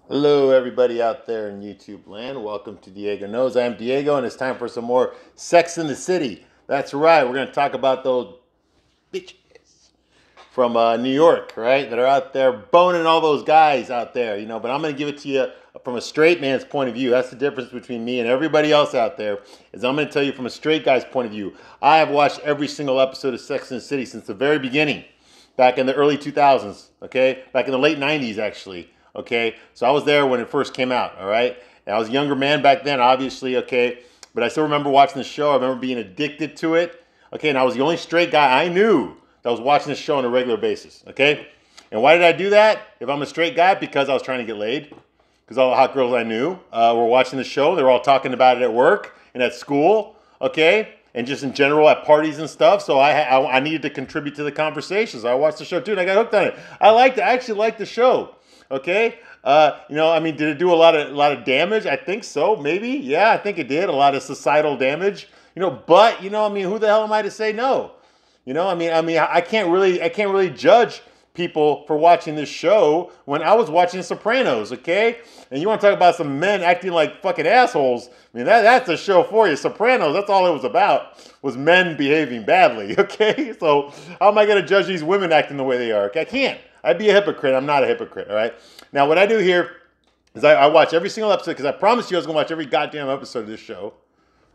Hello, everybody out there in YouTube land. Welcome to Diego Knows. I am Diego, and it's time for some more Sex in the City. That's right. We're going to talk about those bitches from New York, right? That are out there boning all those guys out there, But I'm going to give it to you from a straight man's point of view. That's the difference between me and everybody else out there. Is I'm going to tell you from a straight guy's point of view. I have watched every single episode of Sex in the City since the very beginning, back in the early 2000s. Okay, back in the late 90s, actually. Okay, so I was there when it first came out, all right? And I was a younger man back then, obviously, okay? But I still remember watching the show. I remember being addicted to it, okay? And I was the only straight guy I knew that was watching the show on a regular basis, okay? And why did I do that? If I'm a straight guy, because I was trying to get laid. Because all the hot girls I knew were watching the show. They were all talking about it at work and at school, okay? And just in general at parties and stuff. So I needed to contribute to the conversations. I watched the show too, and I got hooked on it. I actually liked the show. Okay, did it do a lot of damage? I think so, maybe. Yeah, I think it did a lot of societal damage. But who the hell am I to say no? I can't really judge people for watching this show when I was watching Sopranos. Okay, and you want to talk about some men acting like fucking assholes? I mean, that's a show for you. Sopranos. That's all it was about. Was men behaving badly. Okay, so how am I going to judge these women acting the way they are? Okay, I can't. I'd be a hypocrite. I'm not a hypocrite, all right? Now, what I do here is I watch every single episode because I promised you I was going to watch every goddamn episode of this show.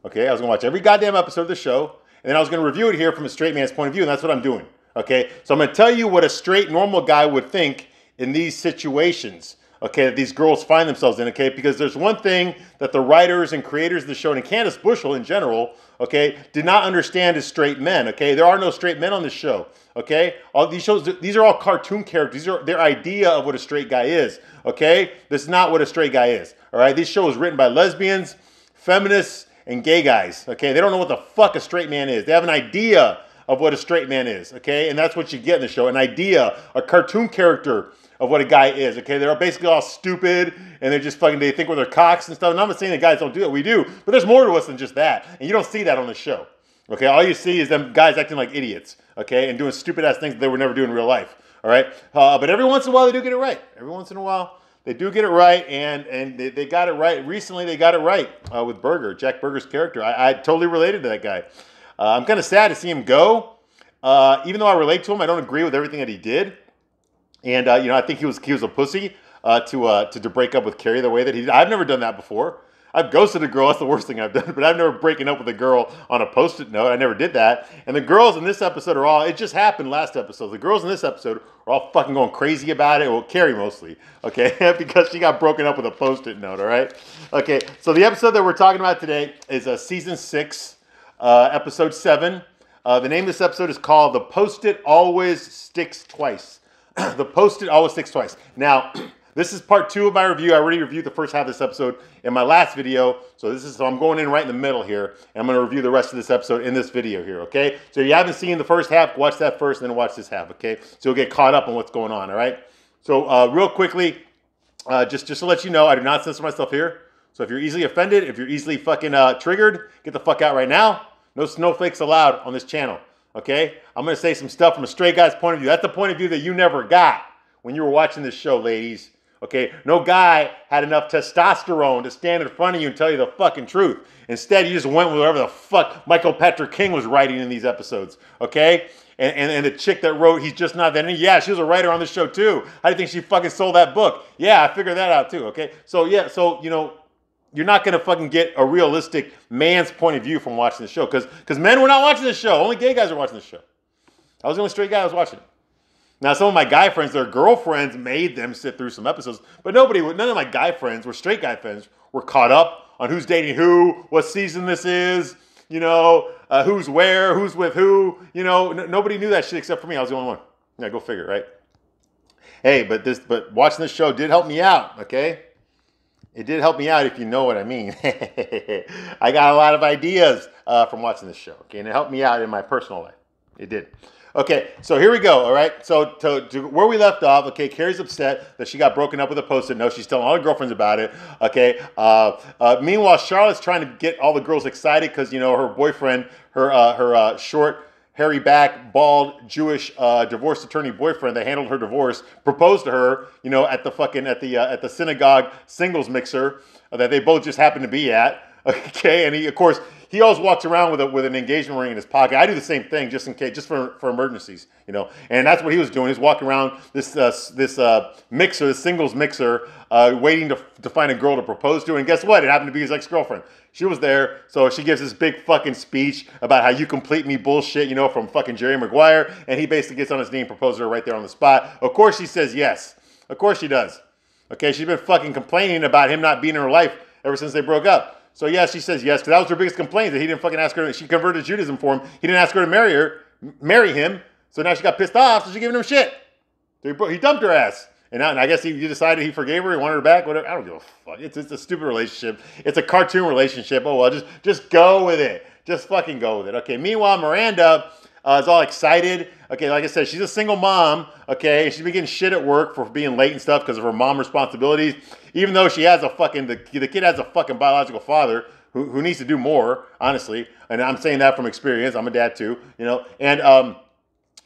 Okay? I was going to watch every goddamn episode of the show, and then I was going to review it here from a straight man's point of view, and that's what I'm doing. Okay? So I'm going to tell you what a straight, normal guy would think in these situations, okay, that these girls find themselves in, okay? Because there's one thing that the writers and creators of the show, and Candace Bushel in general, okay, did not understand as straight men, okay? There are no straight men on this show, okay? All these shows, these are all cartoon characters. These are their idea of what a straight guy is, okay? This is not what a straight guy is, all right? This show is written by lesbians, feminists, and gay guys, okay? They don't know what the fuck a straight man is. They have an idea of what a straight man is, okay? And that's what you get in the show, an idea, a cartoon character of what a guy is, okay? They're basically all stupid, and they think with their cocks and stuff. And I'm not saying that guys don't do it, we do, but there's more to us than just that, and you don't see that on the show, okay? All you see is them guys acting like idiots, okay? And doing stupid-ass things that they would never do in real life, all right? But every once in a while, they do get it right. Every once in a while, they do get it right, and they got it right. Recently, they got it right with Berger, Jack Berger's character. I totally related to that guy. I'm kind of sad to see him go. Even though I relate to him, I don't agree with everything that he did. And I think he was a pussy to break up with Carrie the way that he did. I've never done that before. I've ghosted a girl. That's the worst thing I've done. But I've never breaking up with a girl on a Post-it note. I never did that. And the girls in this episode are all. It just happened last episode. The girls in this episode are all fucking going crazy about it. Well, Carrie mostly, okay, because she got broken up with a Post-it note. All right. Okay. So the episode that we're talking about today is season 6, episode 7. The name of this episode is called "The Post-it Always Sticks Twice." The Post-it always sticks twice. Now, this is part 2 of my review. I already reviewed the first half of this episode in my last video. So I'm going in right in the middle here. And I'm going to review the rest of this episode in this video here, okay? So if you haven't seen the first half, watch that first and then watch this half, okay? So you'll get caught up on what's going on, all right? So real quickly, just to let you know, I do not censor myself here. So if you're easily offended, if you're easily fucking triggered, get the fuck out right now. No snowflakes allowed on this channel. Okay? I'm going to say some stuff from a straight guy's point of view. That's the point of view that you never got when you were watching this show, ladies. Okay? No guy had enough testosterone to stand in front of you and tell you the fucking truth. Instead, you just went with whatever the fuck Michael Patrick King was writing in these episodes. Okay? And the chick that wrote He's Just Not That Into, yeah, she was a writer on this show too. How do you think she fucking sold that book? Yeah, I figured that out too. Okay? So, yeah, you're not going to fucking get a realistic man's point of view from watching the show. Because men were not watching this show. Only gay guys are watching this show. I was the only straight guy that was watching it. Now, some of my guy friends, their girlfriends made them sit through some episodes. But none of my guy friends, straight guy friends, were caught up on who's dating who, what season this is, who's where, who's with who. Nobody knew that shit except for me. I was the only one. Yeah, go figure, right? Hey, but watching this show did help me out, okay? It did help me out, if you know what I mean. I got a lot of ideas from watching this show, okay? And it helped me out in my personal life. It did. Okay, so here we go, all right? So to where we left off, okay, Carrie's upset that she got broken up with a Post-it note. She's telling all her girlfriends about it, okay? Meanwhile, Charlotte's trying to get all the girls excited because, her boyfriend, her short, hairy back, bald, Jewish divorce attorney boyfriend that handled her divorce proposed to her, you know, at the synagogue singles mixer that they both just happened to be at. Okay, and of course he always walks around with an engagement ring in his pocket. I do the same thing just in case, just for emergencies, you know. And that's what he was doing. He's walking around this mixer, this singles mixer, waiting to find a girl to propose to. And guess what? It happened to be his ex-girlfriend. She was there, so she gives this big fucking speech about how you complete me bullshit, you know, from fucking Jerry Maguire. And he basically gets on his knee and proposes to her right there on the spot. Of course she says yes. Of course she does. Okay, she's been fucking complaining about him not being in her life ever since they broke up. So yeah, she says yes, because that was her biggest complaint, that he didn't fucking ask her. She converted to Judaism for him. He didn't ask her to marry him. So now she got pissed off, so she's giving him shit. So he dumped her ass. And I guess he decided he forgave her, he wanted her back, whatever. I don't give a fuck. It's a stupid relationship. It's a cartoon relationship. Oh well, just go with it. Just fucking go with it. Okay, meanwhile, Miranda is all excited. Okay, like I said, she's a single mom. Okay, and she's been getting shit at work for being late and stuff because of her mom responsibilities. Even though she has a fucking, the kid has a fucking biological father who needs to do more, honestly. And I'm saying that from experience. I'm a dad too, you know. And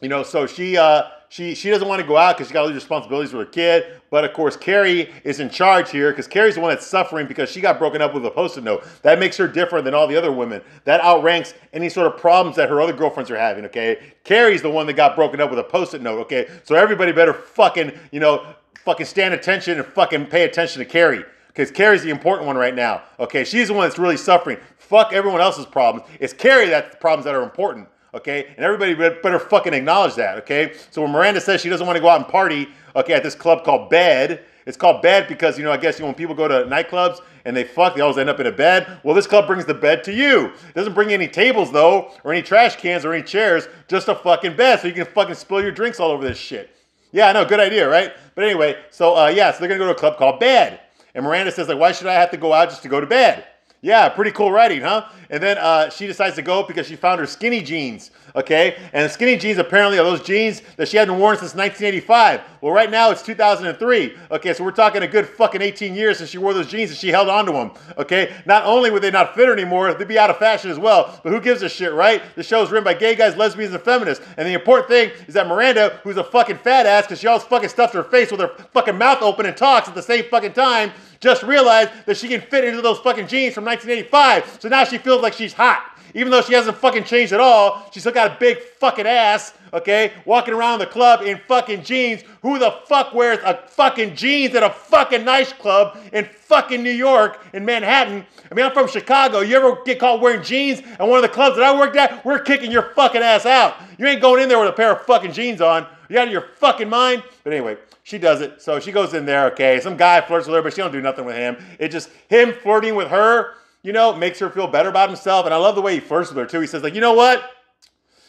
you know, so she doesn't want to go out because she got all these responsibilities with her kid. But of course, Carrie is in charge here because Carrie's the one that's suffering because she got broken up with a Post-it note. That makes her different than all the other women. That outranks any sort of problems that her other girlfriends are having, okay? Carrie's the one that got broken up with a Post-it note, okay? So everybody better fucking, you know, fucking stand attention and fucking pay attention to Carrie. Because Carrie's the important one right now, okay? She's the one that's really suffering. Fuck everyone else's problems. It's Carrie that's the problems that are important. Okay, and everybody better fucking acknowledge that, okay? So when Miranda says she doesn't want to go out and party, okay, at this club called Bed, it's called Bed because, you know, I guess, you know, when people go to nightclubs and they fuck, they always end up in a bed. Well, this club brings the bed to you. It doesn't bring any tables, though, or any trash cans or any chairs, just a fucking bed so you can fucking spill your drinks all over this shit. Yeah, I know, good idea, right? But anyway, so, yeah, so they're going to go to a club called Bed. And Miranda says, like, why should I have to go out just to go to bed? Yeah, pretty cool writing, huh? And then she decides to go because she found her skinny jeans, okay? And the skinny jeans apparently are those jeans that she hadn't worn since 1985. Well, right now it's 2003. Okay, so we're talking a good fucking 18 years since she wore those jeans and she held on to them, okay? Not only would they not fit her anymore, they'd be out of fashion as well. But who gives a shit, right? The show is written by gay guys, lesbians, and feminists. And the important thing is that Miranda, who's a fucking fat ass because she always fucking stuffs her face with her fucking mouth open and talks at the same fucking time, just realized that she can fit into those fucking jeans from 1985. So now she feels like she's hot. Even though she hasn't fucking changed at all, she's still got a big fucking ass, okay? Walking around the club in fucking jeans. Who the fuck wears a fucking jeans at a fucking nice club in fucking New York, in Manhattan? I mean, I'm from Chicago. You ever get caught wearing jeans at one of the clubs that I worked at? We're kicking your fucking ass out. You ain't going in there with a pair of fucking jeans on. You out of your fucking mind? But anyway, she does it. So she goes in there, okay? Some guy flirts with her, but she don't do nothing with him. It's just him flirting with her, you know, makes her feel better about himself. And I love the way he flirts with her, too. He says, like, you know what?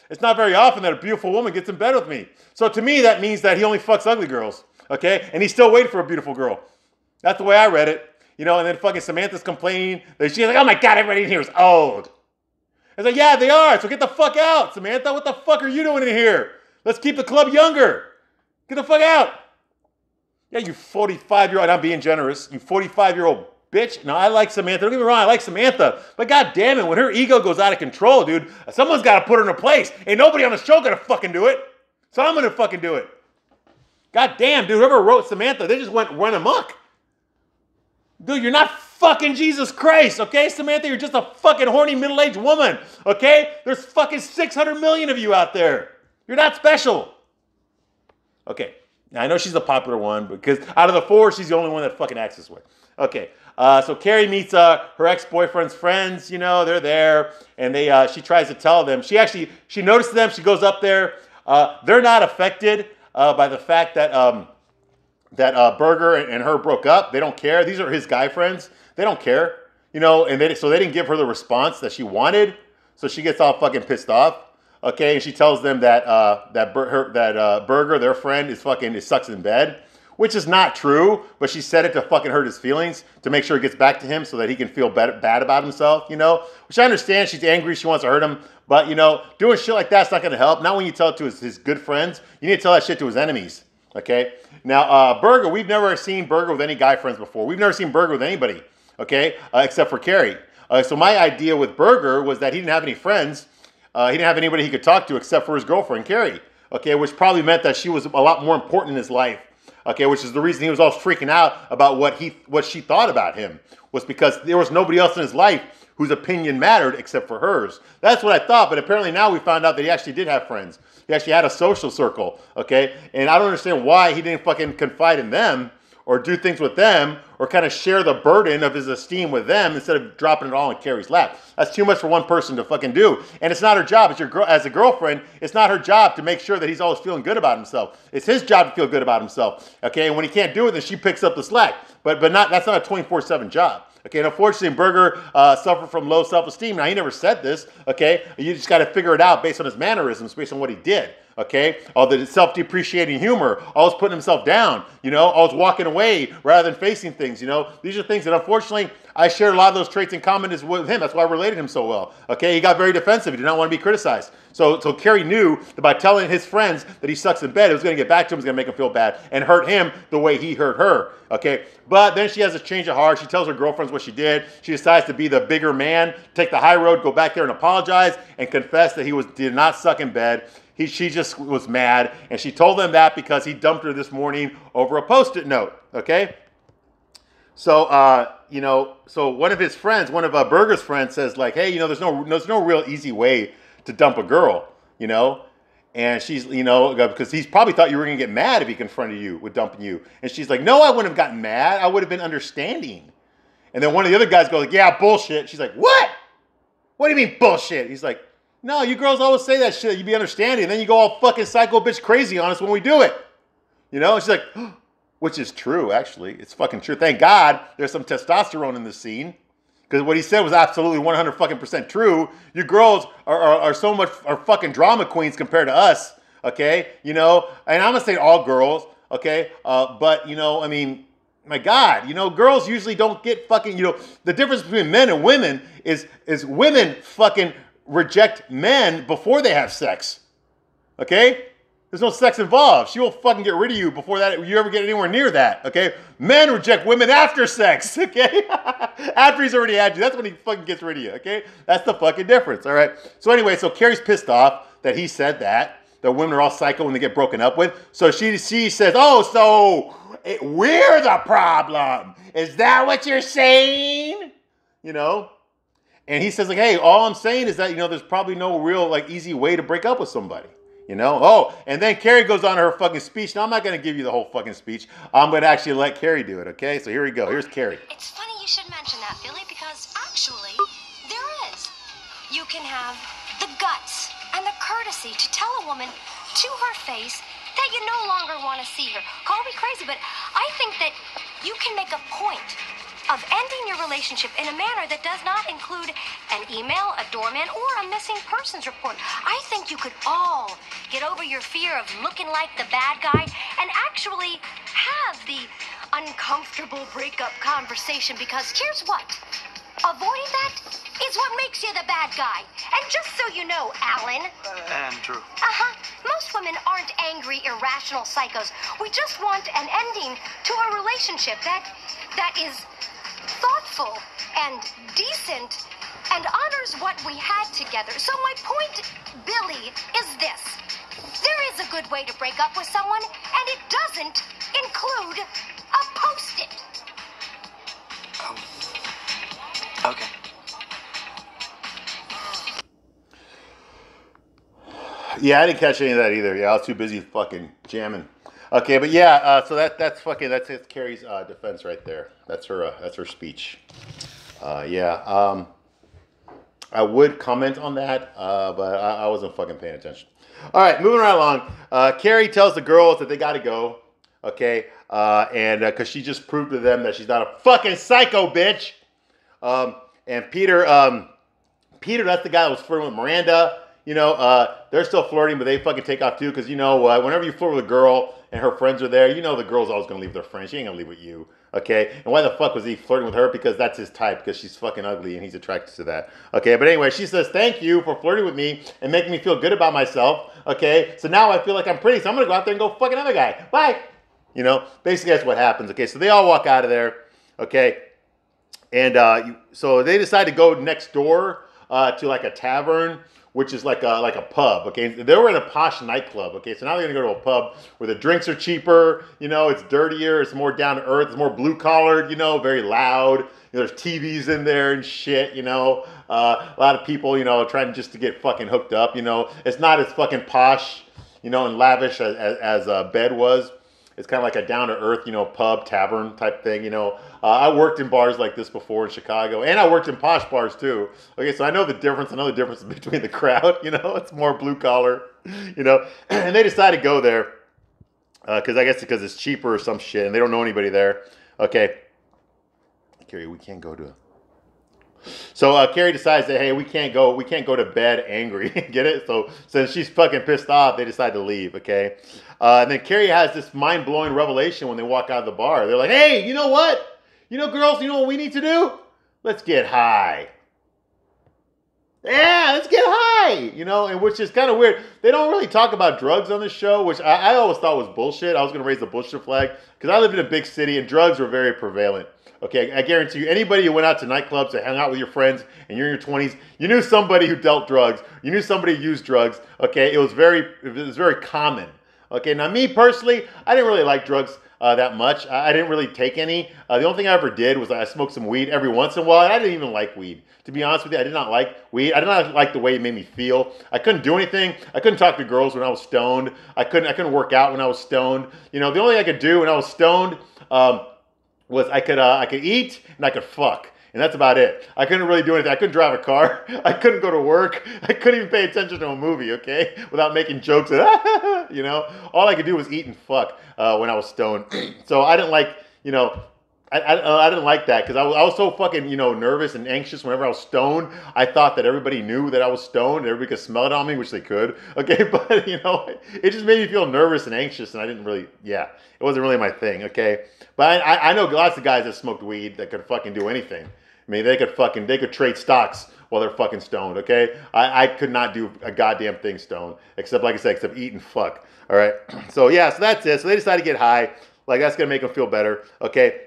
It's not very often that a beautiful woman gets in bed with me. So to me, that means that he only fucks ugly girls, okay? And he's still waiting for a beautiful girl. That's the way I read it. You know, and then fucking Samantha's complaining. She's like, oh my God, everybody in here is old. It's like, yeah, they are. So get the fuck out, Samantha. What the fuck are you doing in here? Let's keep the club younger. Get the fuck out. Yeah, you 45-year-old, I'm being generous, you 45-year-old bitch. Now, I like Samantha. Don't get me wrong, I like Samantha. But God damn it, when her ego goes out of control, dude, someone's got to put her in her place. Ain't nobody on the show going to fucking do it. So I'm going to fucking do it. God damn, dude, whoever wrote Samantha, they just run amok. Dude, you're not fucking Jesus Christ, okay? Samantha, you're just a fucking horny middle-aged woman, okay? There's fucking 600 million of you out there. You're not special. Okay. Now, I know she's the popular one because out of the four, she's the only one that fucking acts this way. Okay. So Carrie meets her ex-boyfriend's friends. You know, they're there. And she tries to tell them. She notices them. She goes up there. They're not affected by the fact that Berger and her broke up. They don't care. These are his guy friends. They don't care. You know, and so they didn't give her the response that she wanted. So she gets all fucking pissed off. Okay, and she tells them that Berger, their friend, is sucks in bed, which is not true. But she said it to fucking hurt his feelings, to make sure it gets back to him, so that he can feel bad about himself. You know, which I understand. She's angry. She wants to hurt him, but you know, doing shit like that's not going to help. Not when you tell it to his good friends. You need to tell that shit to his enemies. Okay. Now, Berger, we've never seen Berger with any guy friends before. We've never seen Berger with anybody. Okay, except for Carrie. So my idea with Berger was that he didn't have any friends. he didn't have anybody he could talk to except for his girlfriend, Carrie. Okay, which probably meant that she was a lot more important in his life. Okay, which is the reason he was all freaking out about what she thought about him, was because there was nobody else in his life whose opinion mattered except for hers. That's what I thought, but apparently now we found out that he actually did have friends. He actually had a social circle, okay? And I don't understand why he didn't fucking confide in them or do things with them or kind of share the burden of his esteem with them instead of dropping it all in Carrie's lap. That's too much for one person to fucking do. And it's not her job. It's your girl, as a girlfriend, it's not her job to make sure that he's always feeling good about himself. It's his job to feel good about himself, okay? And when he can't do it, then she picks up the slack. But that's not a 24/7 job. Okay, and unfortunately, Berger suffered from low self-esteem. Now, he never said this, okay? You just got to figure it out based on his mannerisms, based on what he did, okay? All the self-depreciating humor, always putting himself down, you know, always walking away rather than facing things, you know? These are things that, unfortunately, I share a lot of those traits in common with him. That's why I related him so well, okay? He got very defensive. He did not want to be criticized. So Carrie knew that by telling his friends that he sucks in bed, it was going to get back to him, it was going to make him feel bad and hurt him the way he hurt her, okay? But then she has a change of heart. She tells her girlfriends what she did. She decides to be the bigger man, take the high road, go back there and apologize and confess that he did not suck in bed. She just was mad, and she told them that because he dumped her this morning over a Post-it note, okay? So, you know, so one of his friends, one of Berger's friends says like, hey, you know, there's no real easy way to dump a girl, you know? And she's, you know, because he's probably thought you were going to get mad if he confronted you with dumping you. And she's like, no, I wouldn't have gotten mad. I would have been understanding. And then one of the other guys goes like, yeah, bullshit. She's like, what? What do you mean bullshit? He's like, no, you girls always say that shit. You be understanding. And then you go all fucking psycho bitch crazy on us when we do it. You know? And she's like, which is true, actually. It's fucking true. Thank God there's some testosterone in this scene. Because what he said was absolutely 100% true. You girls are so much fucking drama queens compared to us, okay? You know, and I'm gonna say all girls, okay? But you know, I mean, my God, you know, girls usually don't get fucking. You know, the difference between men and women is women fucking reject men before they have sex, okay? There's no sex involved. She will fucking get rid of you before that you ever get anywhere near that, okay? Men reject women after sex, okay? After he's already had you. That's when he fucking gets rid of you, okay? That's the fucking difference, all right? So anyway, so Carrie's pissed off that he said that women are all psycho when they get broken up with. So she says, oh, so we're the problem. Is that what you're saying? You know? And he says like, hey, all I'm saying is that, you know, there's probably no real like easy way to break up with somebody. You know? Oh, and then Carrie goes on to her fucking speech. Now, I'm not going to give you the whole fucking speech. I'm going to actually let Carrie do it, okay? So here we go. Here's Carrie. It's funny you should mention that, Billy, because actually, there is. You can have the guts and the courtesy to tell a woman to her face that you no longer want to see her. Call me crazy, but I think that you can make a point of ending your relationship in a manner that does not include an email, a doorman, or a missing persons report. I think you could all get over your fear of looking like the bad guy and actually have the uncomfortable breakup conversation, because here's what. Avoiding that is what makes you the bad guy. And just so you know, Alan. Andrew. Most women aren't angry, irrational psychos. We just want an ending to a relationship that is thoughtful and decent and honors what we had together. So my point, Billy, is this. There is a good way to break up with someone, and it doesn't include a Post-it. Okay. Yeah, I didn't catch any of that either. Yeah, I was too busy fucking jamming. Okay, but yeah, so that's Carrie's defense right there. That's her speech. I would comment on that, but I wasn't fucking paying attention. All right, moving right along. Carrie tells the girls that they got to go. Okay, and because she just proved to them that she's not a fucking psycho bitch. And Peter, that's the guy that was flirting with Miranda. You know, they're still flirting, but they fucking take off too. Because you know, whenever you flirt with a girl and her friends are there, you know the girl's always going to leave with her friends. She ain't going to leave with you. Okay? And why the fuck was he flirting with her? Because that's his type. Because she's fucking ugly and he's attracted to that. Okay? But anyway, she says, thank you for flirting with me and making me feel good about myself. Okay? So now I feel like I'm pretty. So I'm going to go out there and go fuck another guy. Bye! You know? Basically, that's what happens. Okay? So they all walk out of there. Okay? And so they decide to go next door to like a tavern which is like a pub. Okay, they were in a posh nightclub. Okay, so now they're gonna go to a pub where the drinks are cheaper. You know, it's dirtier, it's more down to earth, it's more blue collared. You know, very loud. You know, there's TVs in there and shit. You know, a lot of people, you know, trying just to get fucking hooked up. You know, it's not as fucking posh, you know, and lavish as Bed was. It's kind of like a down-to-earth, you know, pub, tavern type thing, you know. I worked in bars like this before in Chicago, and I worked in posh bars too. Okay, so I know the difference. I know the difference between the crowd, you know. It's more blue-collar, you know. And they decided to go there because I guess because it's cheaper or some shit, and they don't know anybody there. Okay. Carrie, we can't go to... So Carrie decides that, hey, we can't go to bed angry. Get it? So since she's fucking pissed off, they decide to leave, okay? And then Carrie has this mind-blowing revelation when they walk out of the bar. They're like, hey, you know what? You know, girls, you know what we need to do? Let's get high. Yeah, let's get high. You know, and which is kind of weird. They don't really talk about drugs on the show, which I always thought was bullshit. I was going to raise the bullshit flag because I lived in a big city and drugs were very prevalent. Okay, I guarantee you, anybody who went out to nightclubs to hang out with your friends and you're in your 20s, you knew somebody who dealt drugs. You knew somebody who used drugs. Okay, it was very common. Okay, now me personally, I didn't really like drugs that much. I didn't really take any. The only thing I ever did was I smoked some weed every once in a while. And I didn't even like weed. To be honest with you, I did not like weed. I did not like the way it made me feel. I couldn't do anything. I couldn't talk to girls when I was stoned. I couldn't work out when I was stoned. You know, the only thing I could do when I was stoned was I could eat and I could fuck. And that's about it. I couldn't really do anything. I couldn't drive a car. I couldn't go to work. I couldn't even pay attention to a movie, okay? Without making jokes. You know? All I could do was eat and fuck when I was stoned. So I didn't like, you know, I didn't like that because I was so fucking, you know, nervous and anxious whenever I was stoned. I thought that everybody knew that I was stoned and everybody could smell it on me, which they could. Okay, but, you know, it just made me feel nervous and anxious and I didn't really, yeah, it wasn't really my thing, okay? But I know lots of guys that smoked weed that could fucking do anything. I mean, they could trade stocks while they're fucking stoned, okay? I could not do a goddamn thing stoned, except, like I said, except eat and fuck, all right? So, yeah, so that's it. So they decided to get high. Like, that's going to make them feel better, okay?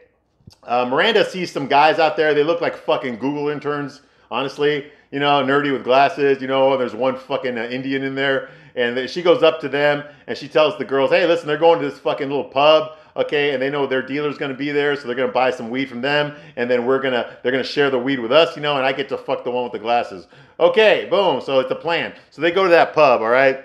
Miranda sees some guys out there. They look like fucking Google interns, honestly. You know, nerdy with glasses, you know, there's one fucking Indian in there. And she goes up to them and she tells the girls, hey, listen, they're going to this fucking little pub. Okay, and they know their dealer's going to be there, so they're going to buy some weed from them, and then they're going to share the weed with us, you know, and I get to fuck the one with the glasses. Okay, boom, so it's a plan. So they go to that pub, all right?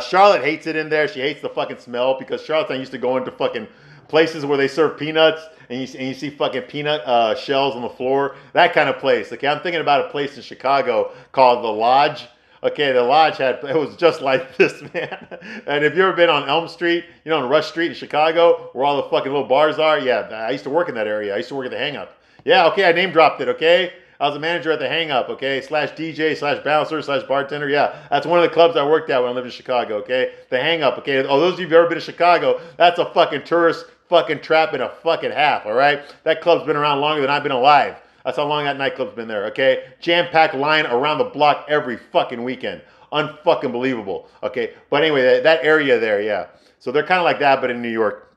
Charlotte hates it in there. She hates the fucking smell because Charlotte's not used to going to fucking places where they serve peanuts and you see fucking peanut shells on the floor. That kind of place. Okay, I'm thinking about a place in Chicago called The Lodge. Okay, the Lodge it was just like this, man. And if you've ever been on Elm Street, you know, on Rush Street in Chicago, where all the fucking little bars are, yeah, I used to work in that area. I used to work at the Hang Up. Yeah, okay, I name dropped it, okay? I was a manager at the Hang Up, okay? /DJ, /bouncer, /bartender. Yeah, that's one of the clubs I worked at when I lived in Chicago, okay? The Hang Up, okay? Oh, those of you who've ever been to Chicago, that's a fucking tourist fucking trap and a fucking half, all right? That club's been around longer than I've been alive. That's how long that nightclub's been there, okay? Jam-packed line around the block every fucking weekend. Unfucking believable, okay? But anyway, that area there, yeah. So they're kind of like that, but in New York.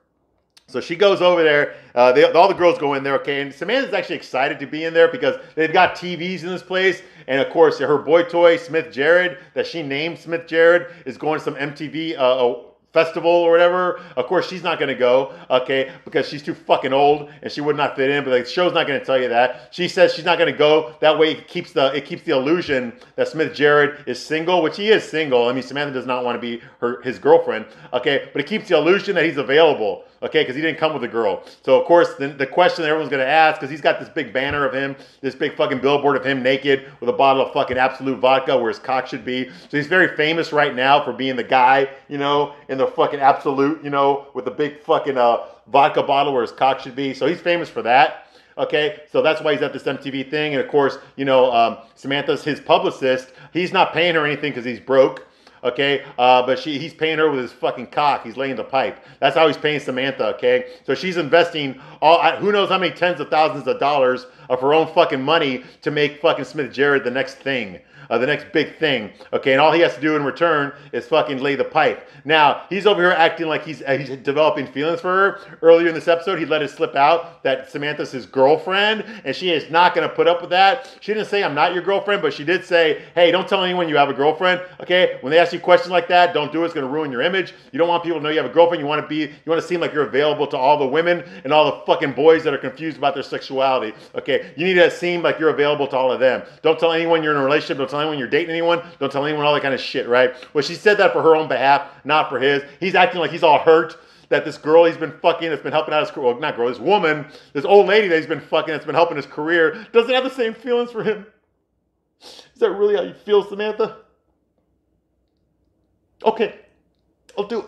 So she goes over there. All the girls go in there, okay? And Samantha's actually excited to be in there because they've got TVs in this place. And, of course, her boy toy, Smith Jared, that she named Smith Jared, is going to some MTV festival or whatever. Of course, she's not going to go, okay, because she's too fucking old and she would not fit in, but the show's not going to tell you that. She says she's not going to go. That way it keeps the illusion that Smith Jared is single, which he is single. I mean, Samantha does not want to be his girlfriend, okay, but it keeps the illusion that he's available, okay, because he didn't come with a girl. So, of course, the question that everyone's going to ask, because he's got this big banner of him, this big fucking billboard of him naked with a bottle of fucking Absolute vodka where his cock should be. So he's very famous right now for being the guy, you know, in the fucking Absolute, you know, with the big fucking vodka bottle where his cock should be. So he's famous for that. Okay, so that's why he's at this MTV thing. And of course, you know, Samantha's his publicist. He's not paying her anything because he's broke. okay? But he's paying her with his fucking cock. He's laying the pipe. That's how he's paying Samantha, okay? So she's investing who knows how many tens of thousands of dollars of her own fucking money to make fucking Smith Jerrod the next thing. The next big thing, okay? And all he has to do in return is fucking lay the pipe. Now, he's over here acting like he's developing feelings for her. Earlier in this episode, he let it slip out that Samantha's his girlfriend, and she is not going to put up with that. She didn't say, I'm not your girlfriend, but she did say, hey, don't tell anyone you have a girlfriend, okay? When they ask you questions like that, don't do it. It's going to ruin your image. You don't want people to know you have a girlfriend. You want to seem like you're available to all the women and all the fucking boys that are confused about their sexuality, okay? You need to seem like you're available to all of them. Don't tell anyone you're in a relationship. Don't tell anyone you're dating anyone. Don't tell anyone all that kind of shit, right? Well, she said that for her own behalf, not for his. He's acting like he's all hurt that this girl he's been fucking, that's been helping out his career, well, not girl, this woman, this old lady that he's been fucking, that's been helping his career, doesn't have the same feelings for him. Is that really how you feel, Samantha? Okay, I'll do it.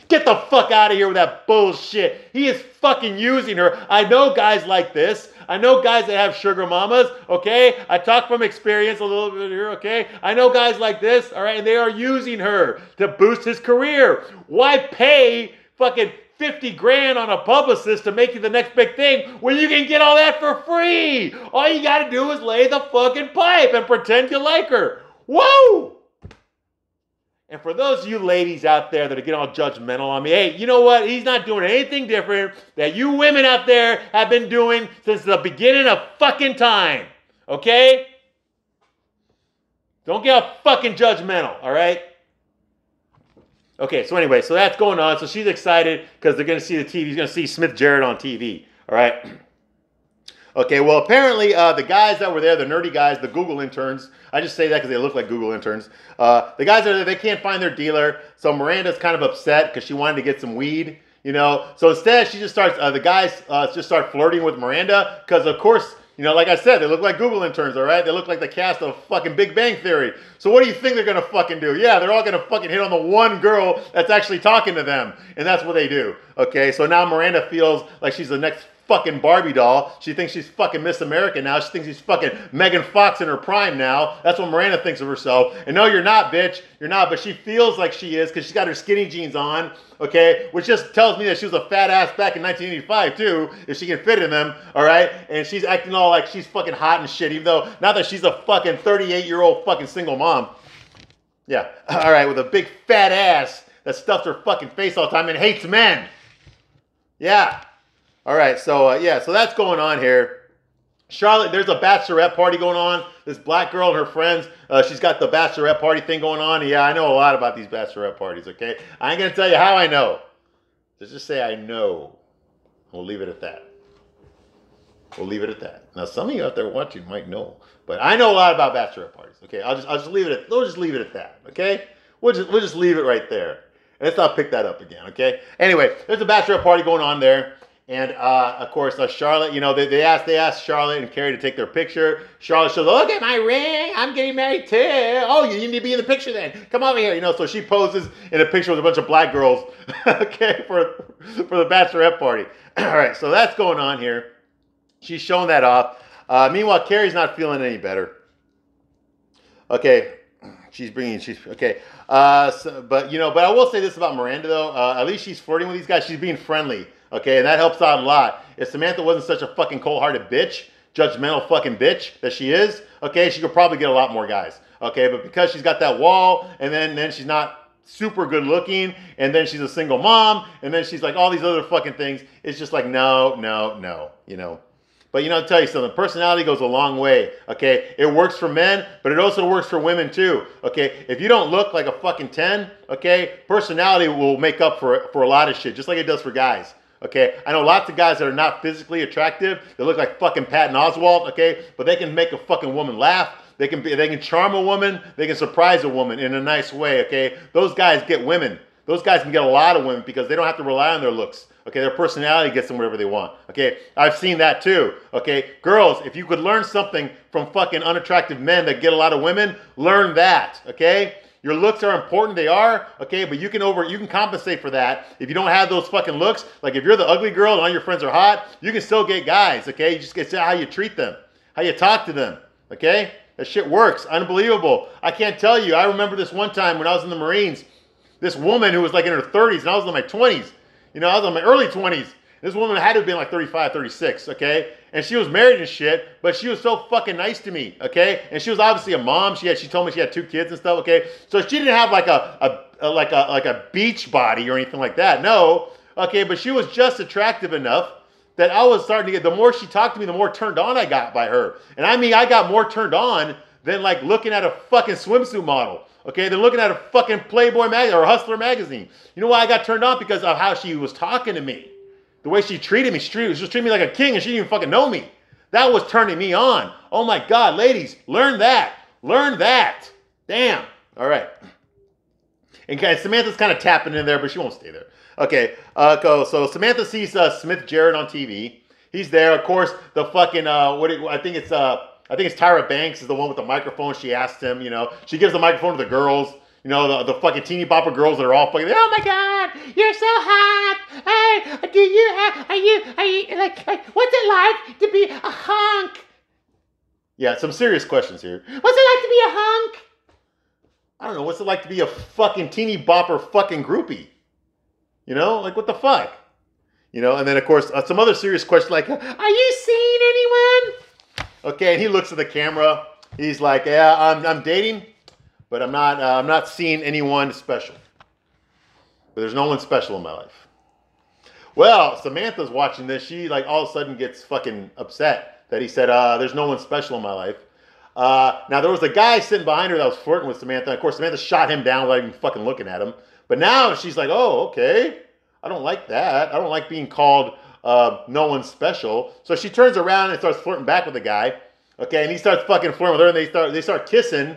Get the fuck out of here with that bullshit. He is fucking using her. I know guys like this. I know guys that have sugar mamas, okay? I talk from experience a little bit here, okay? I know guys like this, all right? And they are using her to boost his career. Why pay fucking 50 grand on a publicist to make you the next big thing when you can get all that for free? All you got to do is lay the fucking pipe and pretend you like her. Whoa! And for those of you ladies out there that are getting all judgmental on me, hey, you know what? He's not doing anything different that you women out there have been doing since the beginning of fucking time. Okay? Don't get all fucking judgmental, all right? Okay, so anyway, so that's going on. So she's excited because they're going to see the TV. He's going to see Smith Jerrod on TV, all right? Okay, well, apparently the guys that were there, the nerdy guys, the Google interns, I just say that because they look like Google interns. The guys that are there, they can't find their dealer. So Miranda's kind of upset because she wanted to get some weed, you know. So instead, she just starts, the guys just start flirting with Miranda because, of course, you know, like I said, they look like Google interns, all right? They look like the cast of fucking Big Bang Theory. So what do you think they're going to fucking do? Yeah, they're all going to fucking hit on the one girl that's actually talking to them. And that's what they do, okay? So now Miranda feels like she's the next fucking Barbie doll. She thinks she's fucking Miss America now. She thinks she's fucking Megan Fox in her prime now. That's what Miranda thinks of herself. And no, you're not, bitch. You're not, but she feels like she is because she's got her skinny jeans on, okay? Which just tells me that she was a fat ass back in 1985 too, if she can fit in them, all right? And she's acting all like she's fucking hot and shit, even though, not that she's a fucking 38-year-old fucking single mom. Yeah, all right, with a big fat ass that stuffs her fucking face all the time and hates men. Yeah. All right, so yeah, so that's going on here. Charlotte, there's a bachelorette party going on. This black girl and her friends, she's got the bachelorette party thing going on. Yeah, I know a lot about these bachelorette parties, okay? I ain't going to tell you how I know. Let's just say I know. We'll leave it at that. We'll leave it at that. Now, some of you out there watching might know, but I know a lot about bachelorette parties, okay? We'll just leave it at that, okay? We'll just leave it right there. And let's not pick that up again, okay? Anyway, there's a bachelorette party going on there. And, of course, Charlotte, you know, they asked Charlotte and Carrie to take their picture. Charlotte shows, look at my ring. I'm getting married too. Oh, you need to be in the picture then. Come over here. You know, so she poses in a picture with a bunch of black girls, okay, for the bachelorette party. All right, so that's going on here. She's showing that off. Meanwhile, Carrie's not feeling any better. Okay, okay. But I will say this about Miranda, though. At least she's flirting with these guys. She's being friendly. Okay, and that helps out a lot. If Samantha wasn't such a fucking cold-hearted bitch, judgmental fucking bitch that she is, okay, she could probably get a lot more guys. Okay, but because she's got that wall, and then she's not super good looking, and then she's a single mom, and then she's like all these other fucking things, it's just like, no, you know. But I'll tell you something, personality goes a long way, okay? It works for men, but it also works for women too, okay? If you don't look like a fucking 10, okay, personality will make up for a lot of shit, just like it does for guys. Okay, I know lots of guys that are not physically attractive. They look like fucking Patton Oswalt. Okay, but they can make a fucking woman laugh. They can charm a woman. They can surprise a woman in a nice way. Okay, those guys get women. Those guys can get a lot of women because they don't have to rely on their looks. Okay, their personality gets them whatever they want. Okay, I've seen that too. Okay, girls, if you could learn something from fucking unattractive men that get a lot of women, learn that. Okay. Your looks are important, they are, okay, but you can compensate for that. If you don't have those fucking looks, like if you're the ugly girl and all your friends are hot, you can still get guys, okay? You just get to how you treat them, how you talk to them, okay? That shit works. Unbelievable. I can't tell you. I remember this one time when I was in the Marines, this woman who was like in her 30s and I was in my 20s. You know, I was in my early 20s. This woman had to have been like 35, 36, okay? And she was married and shit, but she was so fucking nice to me, okay? And she was obviously a mom. She told me she had 2 kids and stuff, okay? So she didn't have like a beach body or anything like that. No, okay, but she was just attractive enough that I was starting to get, the more she talked to me, the more turned on I got by her. And I mean, I got more turned on than like looking at a fucking swimsuit model, okay? Than looking at a fucking Playboy magazine or Hustler magazine. You know why I got turned on? Because of how she was talking to me. The way she treated me, she was just treating me like a king and she didn't even fucking know me. That was turning me on. Oh my God, ladies, learn that. Learn that. Damn. All right. And Samantha's kind of tapping in there, but she won't stay there. Okay, so Samantha sees Smith Jarrett on TV. He's there, of course. The fucking I think it's Tyra Banks is the one with the microphone. She asked him, you know, she gives the microphone to the girls, you know, the fucking teeny bopper girls that are all fucking. Oh my God, you're so hot. Hey, are you like what's it like to be a hunk? Yeah, some serious questions here. What's it like to be a hunk? I don't know. What's it like to be a fucking teeny bopper fucking groupie? You know, like what the fuck? You know, and then of course some other serious questions like, are you seeing anyone? Okay, and he looks at the camera. He's like, yeah, I'm dating, but I'm not seeing anyone special. But there's no one special in my life. Well, Samantha's watching this. She like all of a sudden gets fucking upset that he said, there's no one special in my life. Now there was a guy sitting behind her that was flirting with Samantha. Of course, Samantha shot him down without even fucking looking at him. But now she's like, oh, okay. I don't like that. I don't like being called no one special. So she turns around and starts flirting back with the guy. Okay, and he starts fucking flirting with her and they start kissing.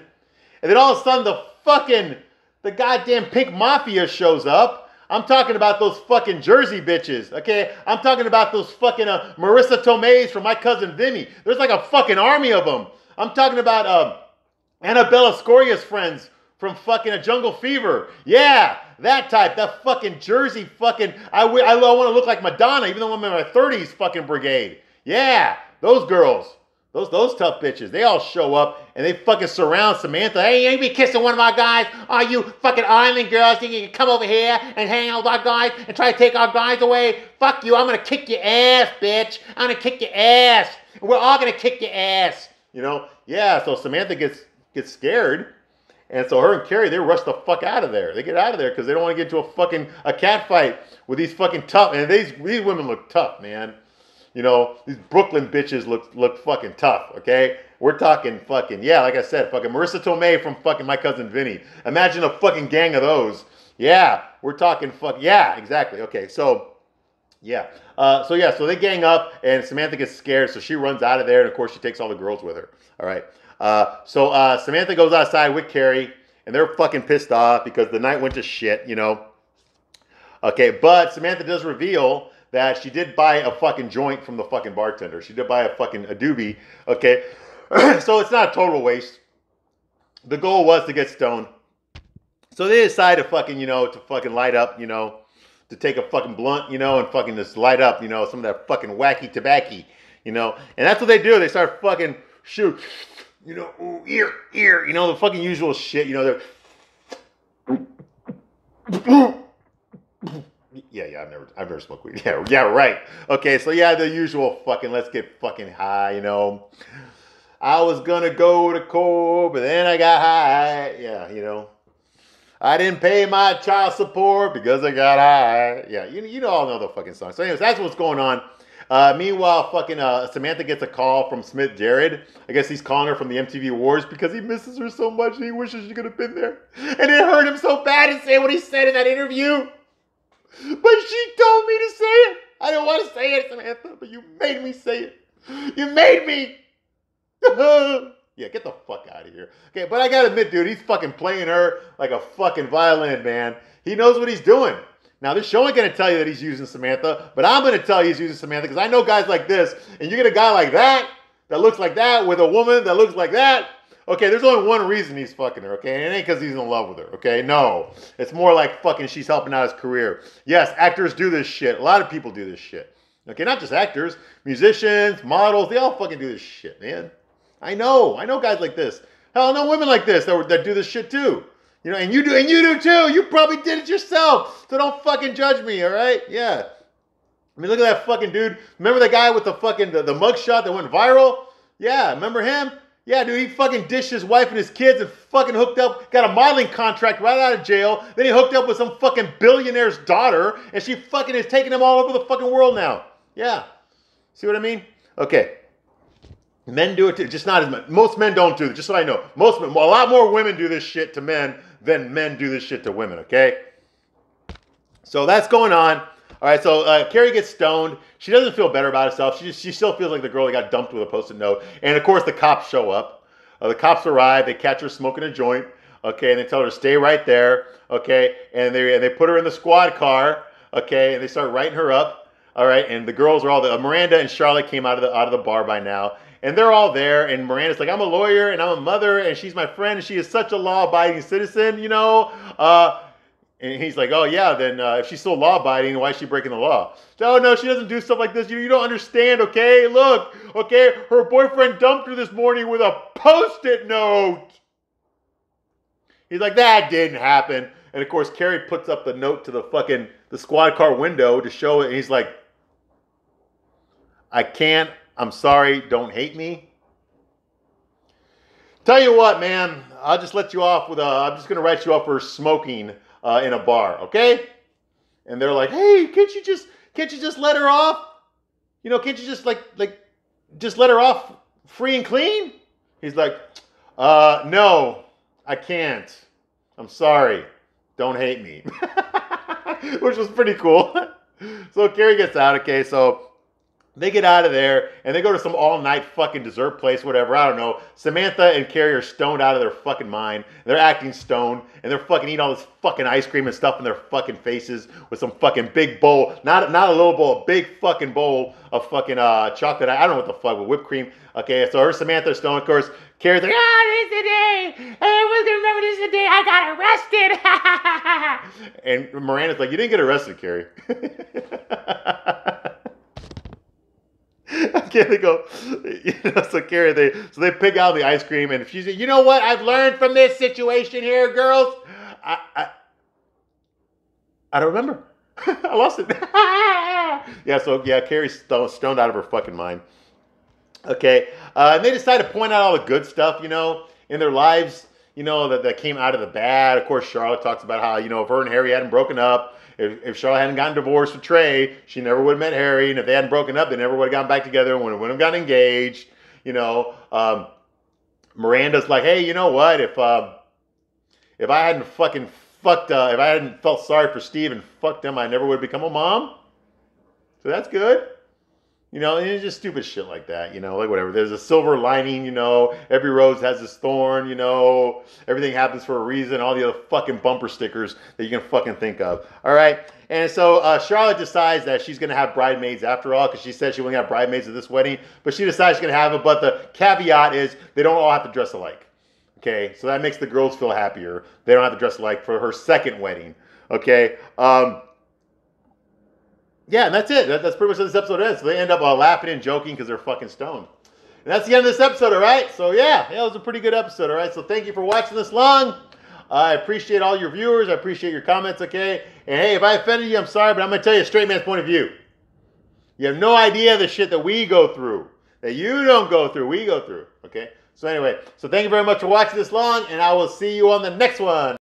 And then all of a sudden the goddamn Pink Mafia shows up. I'm talking about those fucking Jersey bitches, okay? I'm talking about those fucking Marissa Tomei's from My Cousin Vinny. There's like a fucking army of them. I'm talking about Annabella Scoria's friends from fucking A Jungle Fever. Yeah, that type. That fucking Jersey fucking... I want to look like Madonna, even though I'm in my 30s fucking brigade. Yeah, those girls. Those tough bitches. They all show up and they fucking surround Samantha. Hey, you be kissing one of our guys? Are you fucking island girls think you can come over here and hang out with our guys and try to take our guys away? Fuck you. I'm going to kick your ass, bitch. I'm going to kick your ass. We're all going to kick your ass. You know? Yeah, so Samantha gets scared. And so her and Carrie, they rush the fuck out of there. They get out of there because they don't want to get into a cat fight with these fucking tough. And these women look tough, man. You know, these Brooklyn bitches look fucking tough, okay? We're talking fucking, yeah, like I said, fucking Marissa Tomei from fucking My Cousin Vinny. Imagine a fucking gang of those. Yeah, we're talking yeah, exactly. Okay, so, yeah. So they gang up and Samantha gets scared, so she runs out of there, and of course she takes all the girls with her. All right. So Samantha goes outside with Carrie, and they're fucking pissed off because the night went to shit, you know. Okay, but Samantha does reveal that she did buy a fucking joint from the fucking bartender. She did buy a doobie, okay? So it's not a total waste. The goal was to get stoned. So they decide to fucking, you know, to fucking light up, you know, to take a fucking blunt, you know, and fucking just light up, you know, some of that fucking wacky tobacco, you know? And that's what they do. They start fucking shoot, you know, ooh, ear, you know, the fucking usual shit, you know, they're... Yeah, I've never smoked weed. Yeah, right. Okay, so yeah, the usual fucking let's get fucking high, you know. I was gonna go to court, but then I got high. Yeah, you know. I didn't pay my child support because I got high. Yeah, you all know the fucking song. So anyways, that's what's going on. Meanwhile, fucking Samantha gets a call from Smith Jarrett. I guess he's calling her from the MTV Awards because he misses her so much and he wishes she could have been there. And it hurt him so bad to say what he said in that interview. But she told me to say it. I didn't want to say it, Samantha, but you made me say it. You made me. Yeah, get the fuck out of here. Okay, but I gotta admit, dude, he's fucking playing her like a fucking violin, man. He knows what he's doing. Now, this show ain't gonna tell you that he's using Samantha, but I'm gonna tell you he's using Samantha because I know guys like this, and you get a guy like that looks like that with a woman that looks like that. Okay, there's only one reason he's fucking her, okay? And it ain't because he's in love with her, okay? No. It's more like fucking she's helping out his career. Yes, actors do this shit. A lot of people do this shit. Okay, not just actors. Musicians, models, they all fucking do this shit, man. I know guys like this. Hell, I know women like this that do this shit too. You know, and you do too. You probably did it yourself. So don't fucking judge me, all right? Yeah. I mean, look at that fucking dude. Remember the guy with the fucking the mugshot that went viral? Yeah, remember him? Yeah, dude, he fucking dished his wife and his kids and fucking hooked up, got a modeling contract right out of jail. Then he hooked up with some fucking billionaire's daughter, and she fucking is taking him all over the fucking world now. Yeah. See what I mean? Okay. Men do it too, just not as much. Most men don't do it, just so I know. Most men, a lot more women do this shit to men than men do this shit to women, okay? So that's going on. All right, so Carrie gets stoned. She doesn't feel better about herself. She still feels like the girl that got dumped with a Post-it note. And of course, the cops show up. The cops arrive. They catch her smoking a joint. Okay, and they tell her to stay right there. Okay, and they put her in the squad car. Okay, and they start writing her up. All right, and the girls are all the Miranda and Charlotte came out of the bar by now, and they're all there. And Miranda's like, I'm a lawyer and I'm a mother and she's my friend and she is such a law-abiding citizen, you know. And he's like, oh, yeah, then if she's so law-abiding, why is she breaking the law? So, oh, no, she doesn't do stuff like this. You don't understand, okay? Look, okay, her boyfriend dumped her this morning with a Post-it note. He's like, that didn't happen. And, of course, Carrie puts up the note to the squad car window to show it. And he's like, I can't. I'm sorry. Don't hate me. Tell you what, man. I'll just let you off with I'm just going to write you off for smoking in a bar, okay? And they're like, hey, can't you just let her off? You know, can't you just just let her off free and clean? He's like, no, I can't. I'm sorry. Don't hate me. Which was pretty cool. So Carrie gets out, okay, so they get out of there, and they go to some all-night fucking dessert place, whatever, I don't know. Samantha and Carrie are stoned out of their fucking mind. They're acting stoned, and they're fucking eating all this fucking ice cream and stuff in their fucking faces with some fucking big bowl. Not a little bowl, a big fucking bowl of fucking chocolate. I don't know what the fuck, with whipped cream. Okay, so her Samantha is stoned, of course. Carrie's like, this is the day. I was gonna remember this is the day I got arrested. And Miranda's like, you didn't get arrested, Carrie. Okay, they go, so Carrie, they pick out the ice cream, and she's like, you know what I've learned from this situation here, girls? I don't remember. I lost it. Yeah, Carrie's stoned out of her fucking mind. Okay, and they decide to point out all the good stuff, you know, in their lives, you know, that came out of the bad. Of course, Charlotte talks about how, you know, if her and Harry hadn't broken up, if Charlotte hadn't gotten divorced with Trey, she never would have met Harry. And if they hadn't broken up, they never would have gotten back together and wouldn't have gotten engaged. You know, Miranda's like, hey, you know what? If I hadn't fucking if I hadn't felt sorry for Steve and fucked him, I never would have become a mom. So that's good. You know, and it's just stupid shit like that, you know, like whatever. There's a silver lining, you know, every rose has its thorn, you know, everything happens for a reason, all the other fucking bumper stickers that you can fucking think of. All right. And so Charlotte decides that she's going to have bridesmaids after all, because she said she wouldn't have bridesmaids at this wedding, but she decides she's going to have it. But the caveat is they don't all have to dress alike. Okay. So that makes the girls feel happier. They don't have to dress alike for her second wedding. Okay. Yeah, and that's it. That's pretty much what this episode is. So they end up laughing and joking because they're fucking stoned. And that's the end of this episode, all right? So yeah, it was a pretty good episode, all right? So thank you for watching this long. I appreciate all your viewers. I appreciate your comments, okay? And hey, if I offended you, I'm sorry, but I'm going to tell you a straight man's point of view. You have no idea the shit that we go through. That you don't go through, we go through, okay? So anyway, so thank you very much for watching this long, and I will see you on the next one.